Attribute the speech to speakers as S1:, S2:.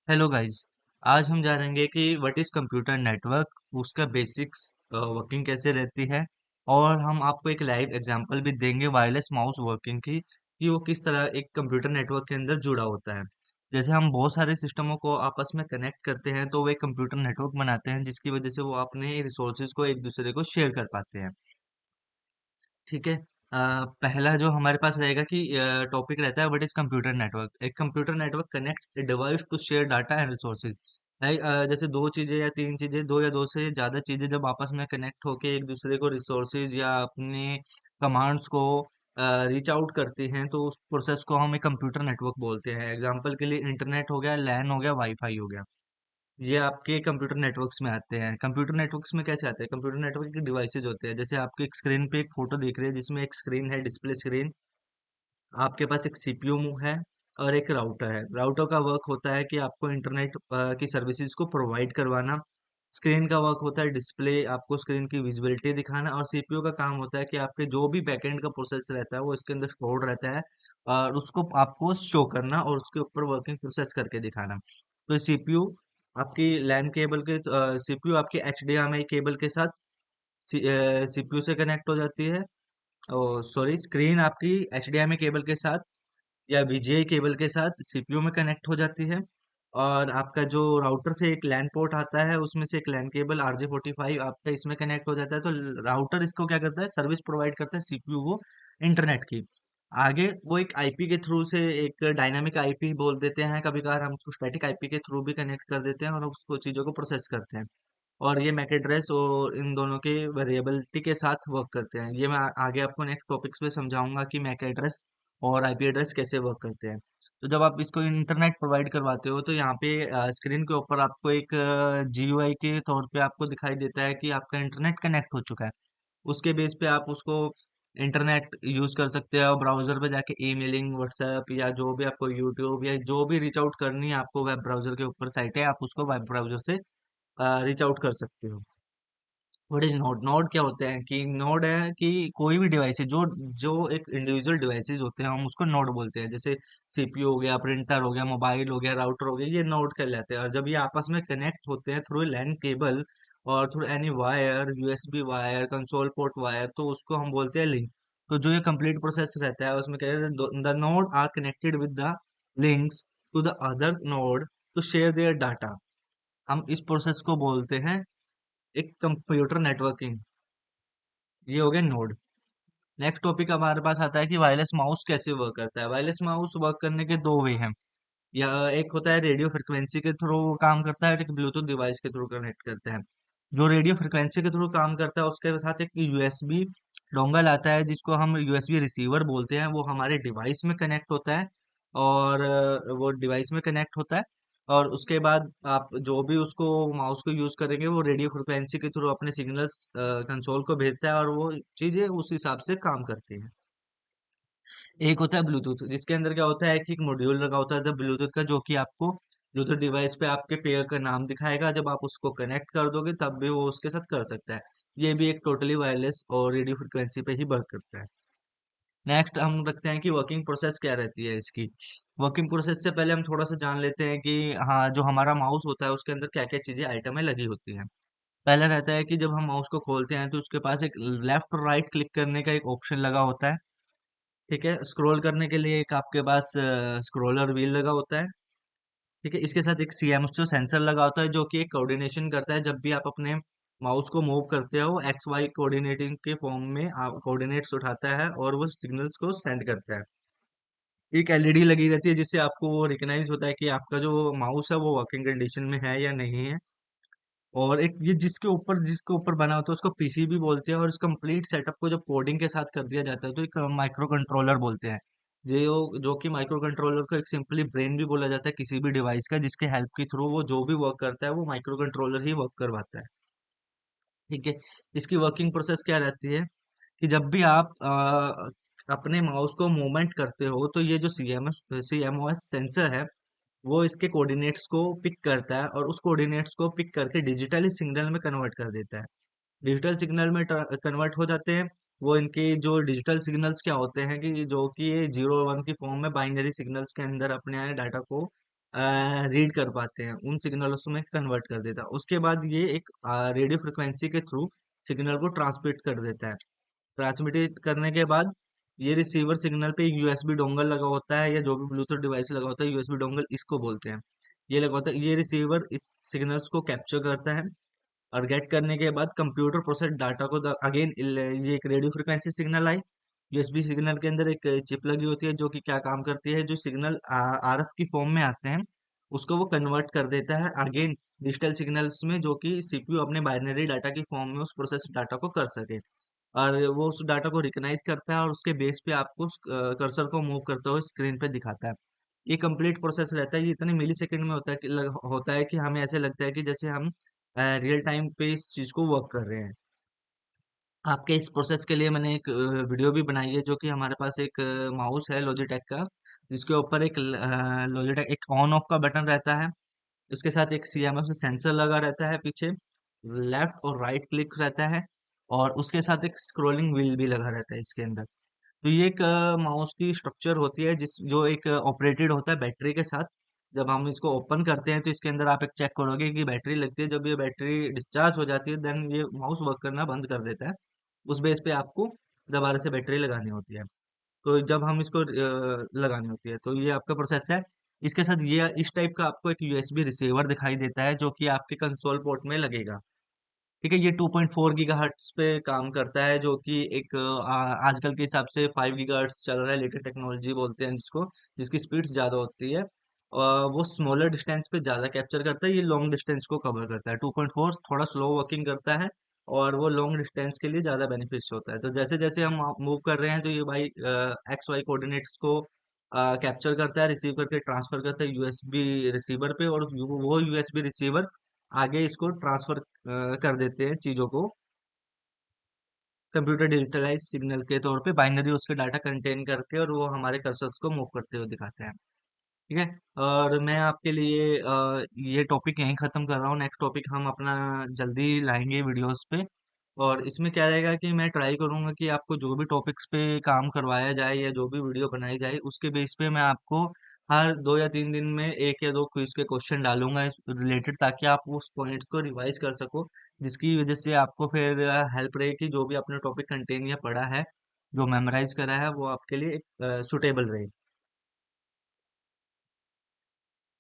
S1: Hello guys. आज हम जानेंगे कि व्हाट इज कंप्यूटर नेटवर्क, उसका बेसिक्स वर्किंग कैसे रहती है। और हम आपको एक लाइव एग्जांपल भी देंगे वायरलेस माउस वर्किंग की, कि वो किस तरह एक कंप्यूटर नेटवर्क के अंदर जुड़ा होता है। जैसे हम बहुत सारे सिस्टमों को आपस में कनेक्ट करते हैं तो वो एक कंप्यूटर नेटवर्क बनाते हैं, जिसकी वजह से वो अपने रिसोर्सेज को एक दूसरे को शेयर कर पाते हैं। ठीक है। पहला जो हमारे पास रहेगा कि टॉपिक रहता है व्हाट इज कंप्यूटर नेटवर्क। एक computer network connects a device to share data and resources. जैसे दो चीजें या तीन चीजें, दो या दो से ज्यादा चीजें जब आपस में कनेक्ट होके एक दूसरे को रिसोर्सेज या अपने कमांड्स को रीच आउट करती हैं, तो उस प्रोसेस को हम एक कंप्यूटर नेटवर्क बोलते हैं। एग्जांपल के लिए इंटरनेट हो गया, लैन हो गया, वाईफाई हो गया। ये आपके कंप्यूटर नेटवर्क्स में आते हैं। कंप्यूटर नेटवर्क्स में कैसे आते हैं? कंप्यूटर नेटवर्क के डिवाइसेज होते हैं। जैसे आपके एक स्क्रीन पे एक फोटो दिख रही है, जिसमें एक स्क्रीन है, डिस्प्ले स्क्रीन। आपके पास एक सीपीयू है और एक राउटर है। राउटर का वर्क होता है कि आपको इंटरनेट की सर्विसेज को प्रोवाइड करवाना। स्क्रीन का वर्क होता है डिस्प्ले, आपको स्क्रीन की विजुअलिटी दिखाना। और सीपीयू का काम होता है कि आपके जो भी बैकएंड का प्रोसेस रहता है वो इसके अंदर स्टोर्ड रहता है, और उसको आपको शो करना और उसके ऊपर वर्किंग प्रोसेस करके दिखाना। तो सीपीयू आपकी लैन केबल के सीपीयू आपके एचडीएमआई केबल के साथ सीपीयू से कनेक्ट हो जाती है। ओ सॉरी, स्क्रीन आपकी एचडीएमआई केबल के साथ या वीजीए केबल के साथ सीपीयू में कनेक्ट हो जाती है। और आपका जो राउटर से एक लैन पोर्ट आता है, उसमें से एक लैन केबल RJ45 आपका इसमें कनेक्ट हो जाता है। तो राउटर इसको क्या करता है, सर्विस प्रोवाइड करता है सीपीयू को इंटरनेट की। आगे वो एक आईपी के थ्रू से, एक डायनामिक आईपी बोल देते हैं, कभी कभार हम उसको स्टैटिक आईपी के थ्रू भी कनेक्ट कर देते हैं और उसको चीज़ों को प्रोसेस करते हैं। और ये मैक एड्रेस और इन दोनों के वेरिएबलिटी के साथ वर्क करते हैं। ये मैं आगे आपको नेक्स्ट टॉपिक्स में समझाऊंगा कि मैक एड्रेस और आईपी एड्रेस कैसे वर्क करते हैं। तो जब आप इसको इंटरनेट प्रोवाइड करवाते हो, तो यहाँ पे स्क्रीन के ऊपर आपको एक जीयूआई के तौर पे आपको दिखाई देता है कि आपका इंटरनेट कनेक्ट हो चुका है। उसके बेस पे आप उसको इंटरनेट यूज कर सकते हैं और ब्राउजर पे जाके ईमेलिंग, व्हाट्सएप या जो भी आपको यूट्यूब या जो भी रीच आउट करनी है आपको, वेब ब्राउजर के ऊपर साइट है, आप उसको वेब ब्राउजर से रीच आउट कर सकते हो। What is node? नोड क्या होते हैं कि नोड है कि कोई भी डिवाइस है, जो जो एक इंडिविजुअल डिवाइसेस होते हैं, हम उसको नोड बोलते हैं। जैसे सीपीयू हो गया, प्रिंटर हो गया, मोबाइल हो गया, राउटर हो गया, ये नोड कहलाते हैं। और जब ये आपस में कनेक्ट होते हैं थ्रू लैन केबल और through any wire, USB wire, console port wire, तो उसको हम बोलते हैं लिंक। तो जो ये कंप्लीट प्रोसेस रहता है उसमें कहते हैं the node are connected with the links to the other node to share their data. हम इस प्रोसेस को बोलते हैं एक कंप्यूटर नेटवर्किंग। ये हो गया नोड। नेक्स्ट टॉपिक हमारे पास आता है कि वायरलेस माउस कैसे वर्क करता है। वायरलेस माउस वर्क करने के दो वे हैं। या एक होता है रेडियो फ्रिक्वेंसी के थ्रू काम करता है, और एक ब्लूटूथ डिवाइस के थ्रू कनेक्ट करता है। जो रेडियो फ्रिक्वेंसी के थ्रू काम करता है उसके साथ एक यूएसबी डोंगल आता है, जिसको हम यूएसबी रिसीवर बोलते हैं। वो हमारे डिवाइस में कनेक्ट होता है, और वो डिवाइस में कनेक्ट होता है। और उसके बाद आप जो भी उसको माउस को यूज करेंगे, वो रेडियो फ्रिक्वेंसी के थ्रू अपने सिग्नल्स कंसोल को भेजता है, और वो चीजें उस हिसाब से काम करती हैं। एक होता है ब्लूटूथ, जिसके अंदर क्या होता है कि एक मॉड्यूल लगा होता है ब्लूटूथ का, जो कि आपको ब्लूटूथ डिवाइस पे आपके पेयर का नाम दिखाएगा। जब आप उसको कनेक्ट कर दोगे तब भी वो उसके साथ कर सकता है। ये भी एक टोटली वायरलेस और रेडियो फ्रिक्वेंसी पे ही वर्क करता है। नेक्स्ट हम रखते हैं कि वर्किंग प्रोसेस क्या रहती है इसकी। वर्किंग प्रोसेस से पहले हम थोड़ा सा जान लेते हैं कि हाँ, जो हमारा माउस होता है उसके अंदर क्या क्या चीजें आइटमें लगी होती हैं। पहला रहता है कि जब हम माउस को खोलते हैं तो उसके पास एक लेफ्ट और राइट क्लिक करने का एक ऑप्शन लगा होता है। ठीक है। स्क्रॉल करने के लिए एक आपके पास स्क्रॉलर व्हील लगा होता है। ठीक है। इसके साथ एक सीएमओ सेंसर लगा होता है, जो कि एक कोऑर्डिनेशन करता है। जब भी आप अपने माउस को मूव करते हो, एक्स वाई कोऑर्डिनेटिंग के फॉर्म में आप कोऑर्डिनेट्स उठाता है और वो सिग्नल्स को सेंड करता है। एक एलईडी लगी रहती है, जिससे आपको वो रिकग्नाइज होता है कि आपका जो माउस है वो वर्किंग कंडीशन में है या नहीं है। और एक ये जिसके ऊपर बना होता है उसको पीसीबी बोलते हैं, और इस कंप्लीट सेटअप को जब कोडिंग के साथ कर दिया जाता है तो एक माइक्रो कंट्रोलर बोलते हैं। जो कि माइक्रो कंट्रोलर को एक सिंपली ब्रेन भी बोला जाता है किसी भी डिवाइस का, जिसके हेल्प के थ्रू वो जो भी वर्क करता है वो माइक्रो कंट्रोलर ही वर्क करवाता है। ठीक है। इसकी वर्किंग प्रोसेस क्या रहती है कि जब भी आप अपने माउस को मूवमेंट करते हो, तो ये जो सीएमओएस सेंसर है, वो इसके कोऑर्डिनेट्स को पिक करता है, और उस कोऑर्डिनेट्स को पिक करके डिजिटली सिग्नल में कन्वर्ट कर देता है। डिजिटल सिग्नल में कन्वर्ट हो जाते हैं। वो इनके जो डिजिटल सिग्नल्स क्या होते हैं कि जो कि ये 0 और 1 की फॉर्म में बाइनरी सिग्नल्स के अंदर अपने डाटा को रीड कर पाते हैं, उन सिग्नल्स में कन्वर्ट कर देता है। उसके बाद ये एक रेडियो फ्रिक्वेंसी के थ्रू सिग्नल को ट्रांसमिट कर देता है। ट्रांसमिट करने के बाद ये रिसीवर सिग्नल पे यूएसबी डोंगल लगा होता है, या जो भी ब्लूटूथ डिवाइस लगा होता है, यूएसबी डोंगल इसको बोलते हैं। ये लगा होता है, ये रिसीवर इस सिग्नल्स को कैप्चर करता है, और गेट करने के बाद कंप्यूटर प्रोसेस डाटा को अगेन ये एक रेडियो फ्रिक्वेंसी सिग्नल आई। यूएसबी सिग्नल के अंदर एक चिप लगी होती है जो कि क्या काम करती है, जो सिग्नल आरएफ की फॉर्म में आते हैं उसको वो कन्वर्ट कर देता है अगेन डिजिटल सिग्नल्स में, जो कि सीपीयू अपने बाइनरी डाटा की फॉर्म में उस प्रोसेस डाटा को कर सके। और वो उस डाटा को रिकग्नाइज करता है और उसके बेस पे आपको कर्सर को मूव करते हुए स्क्रीन पे दिखाता है। ये कंप्लीट प्रोसेस रहता है, ये इतने मिली सेकेंड में होता है कि होता है कि हमें ऐसे लगता है कि जैसे हम रियल टाइम पे इस चीज को वर्क कर रहे हैं। आपके इस प्रोसेस के लिए मैंने एक वीडियो भी बनाई है, जो कि हमारे पास एक माउस है लॉजिटेक का, जिसके ऊपर एक लॉजिटेक एक ऑन ऑफ का बटन रहता है। उसके साथ एक सीएमएफ सेंसर लगा रहता है पीछे, लेफ्ट और राइट क्लिक रहता है, और उसके साथ एक स्क्रोलिंग व्हील भी लगा रहता है इसके अंदर। तो ये एक माउस की स्ट्रक्चर होती है जिस जो एक ऑपरेटेड होता है बैटरी के साथ। जब हम इसको ओपन करते हैं तो इसके अंदर आप एक चेक करोगे कि बैटरी लगती है, जब ये बैटरी डिस्चार्ज हो जाती है देन ये माउस वर्क करना बंद कर देता है। उस बेस पे आपको दोबारा से बैटरी लगानी होती है। तो जब हम इसको लगानी होती है तो ये आपका प्रोसेस है। इसके साथ ये इस टाइप का आपको एक यूएसबी रिसीवर दिखाई देता है जो कि आपके कंसोल पोर्ट में लगेगा। ठीक है, ये 2.4 गीगाहर्ट्ज पे काम करता है, जो कि एक आजकल के हिसाब से 5 गीगाहर्ट्ज चल रहा है, लेटेस्ट टेक्नोलॉजी बोलते हैं जिसको, जिसकी स्पीड ज़्यादा होती है। वो स्मॉलर डिस्टेंस पे ज़्यादा कैप्चर करता है, ये लॉन्ग डिस्टेंस को कवर करता है। 2.4 थोड़ा स्लो वर्किंग करता है, और वो लॉन्ग डिस्टेंस के लिए ज़्यादा बेनिफिशियल होता है। तो जैसे जैसे हम मूव कर रहे हैं तो ये भाई एक्स वाई कोऑर्डिनेट्स को कैप्चर करता है, रिसीव करके ट्रांसफर करता है यूएसबी रिसीवर पे, और वो यूएसबी रिसीवर आगे इसको ट्रांसफर कर देते हैं चीजों को, कंप्यूटर डिजिटलाइज सिग्नल के तौर पे बाइनरी उसके डाटा कंटेन करके, और वो हमारे कर्सर्स को मूव करते हुए दिखाते हैं। ठीक है, और मैं आपके लिए ये टॉपिक यहीं ख़त्म कर रहा हूँ। नेक्स्ट टॉपिक हम अपना जल्दी लाएंगे वीडियोस पे। और इसमें क्या रहेगा कि मैं ट्राई करूँगा कि आपको जो भी टॉपिक्स पे काम करवाया जाए या जो भी वीडियो बनाई जाए उसके बेस पे मैं आपको हर 2 या 3 दिन में एक या दो क्विज के क्वेश्चन डालूंगा इस रिलेटेड, ताकि आप उस पॉइंट्स को रिवाइज कर सको, जिसकी वजह से आपको फिर हेल्प रहे कि जो भी आपने टॉपिक कंटेन या पढ़ा है, जो मेमोराइज करा है, वो आपके लिए सुटेबल रहे।